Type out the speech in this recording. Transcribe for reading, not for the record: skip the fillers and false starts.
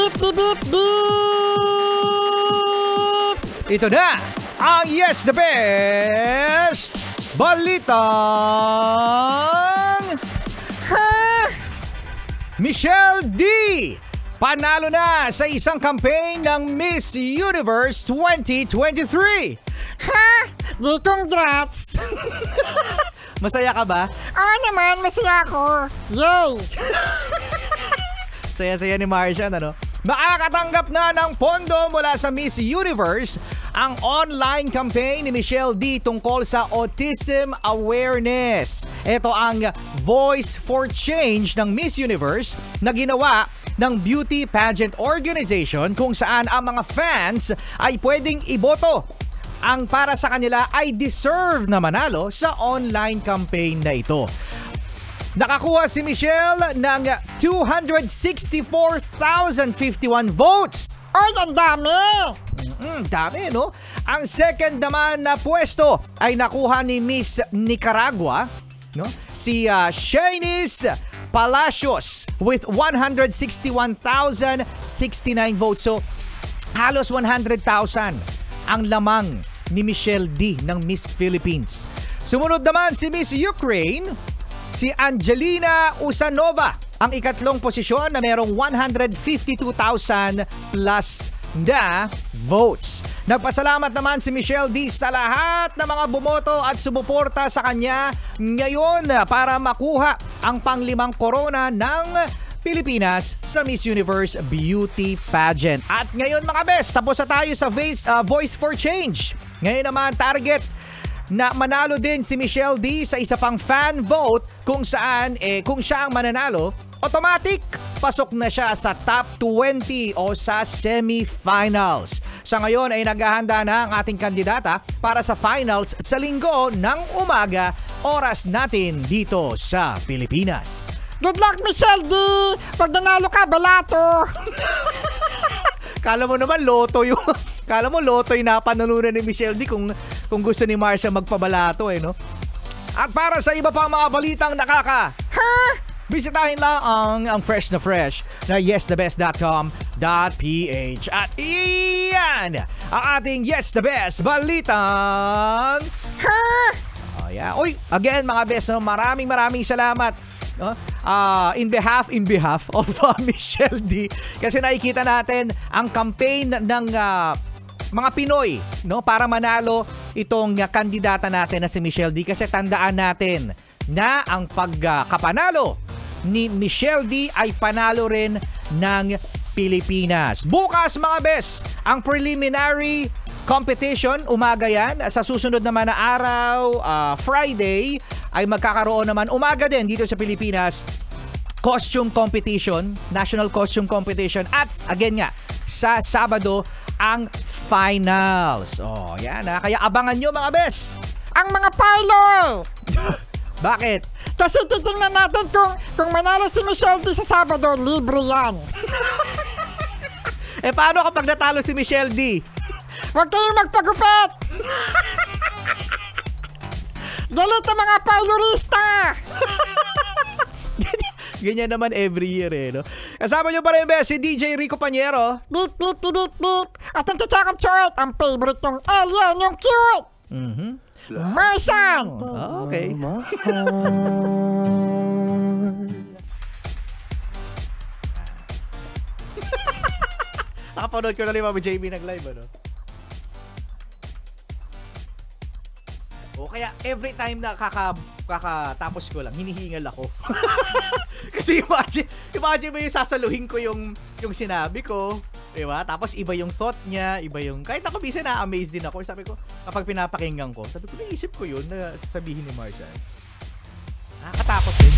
Beep, beep, beep, beep! Ito na ang Yes the Best Balitang Michelle D. Panalo na sa isang campaign ng Miss Universe 2023. Ha? Di congrats! Masaya ka ba? Oo naman, masaya ako. Yay! Saya-saya ni Marcian, ano? Makakatanggap na ng pondo mula sa Miss Universe ang online campaign ni Michelle D tungkol sa autism awareness. Ito ang Voice for Change ng Miss Universe na ginawa ng beauty pageant organization kung saan ang mga fans ay pwedeng iboto. Ang para sa kanila ay deserve na manalo sa online campaign na ito. Nakakuha si Michelle ng 264,051 votes. Oy, ang dami! Dami, no? Ang second naman na pwesto ay nakuha ni Miss Nicaragua, no? Si Shanice Palacios with 161,069 votes. So, halos 100,000 ang lamang ni Michelle D ng Miss Philippines. Sumunod naman si Miss Ukraine, si Angelina Usanova, ang ikatlong posisyon na merong 152,000 plus na votes. Nagpasalamat naman si Michelle D sa lahat ng mga bumoto at sumuporta sa kanya ngayon para makuha ang panglimang korona ng Pilipinas sa Miss Universe Beauty Pageant. At ngayon mga best, tapos na tayo sa Voice for Change. Ngayon naman target na manalo din si Michelle D sa isa pang fan vote kung saan kung siya ang mananalo, automatic pasok na siya sa top 20 o sa semifinals. Sa ngayon ay naghahanda na ang ating kandidata para sa finals sa linggo ng umaga, oras natin dito sa Pilipinas. Good luck, Michelle D! Pag nanalo ka, balato! Kala mo naman loto yung napanalunan ni Michelle D kung gusto ni Marcia magpabalato no? At para sa iba pang mga balitang bisitahin lang ang fresh na yesthebest.com.ph. At iyan ang ating Yes the Best Balitang Uy, again mga best, maraming salamat in behalf of Michelle D, kasi nakikita natin ang campaign ng mga Pinoy para manalo itong kandidata natin na si Michelle D, kasi tandaan natin na ang pagkapanalo ni Michelle D ay panalo rin ng Pilipinas. Bukas mga best, ang preliminary competition, umaga yan. Sa susunod naman na araw, Friday, ay magkakaroon naman umaga din dito sa Pilipinas, costume competition, national costume competition, at again nga, sa Sabado, ang finals. Yan kaya abangan nyo mga best. Ang mga parlor! Bakit? Kasi titingnan natin kung manalo si Michelle D sa Sabado, libre yan. Paano kapag natalo si Michelle D? Huwag kayong magpagupit! Galit ang mga parlorista! Ganyan naman every year no? Kasama nyo pa rin si DJ Rico Pañero. Beep, beep, beep, beep, beep. At ang tsakap short, ang favorite ng alien, yung cute! Marsan! Okay. Nakapanood ko na rin Mama JB nag-live, O kaya every time na kakatapos ko lang, hinihingal ako. Kasi imagine mo yung sasaluhin ko yung sinabi ko, diba? Tapos iba yung thought niya, iba yung, kahit ako bisa na-amaze din ako. Sabi ko, kapag pinapakinggan ko, sabi ko, naisip ko yun na sasabihin ni Marcia. Nakakatakot din.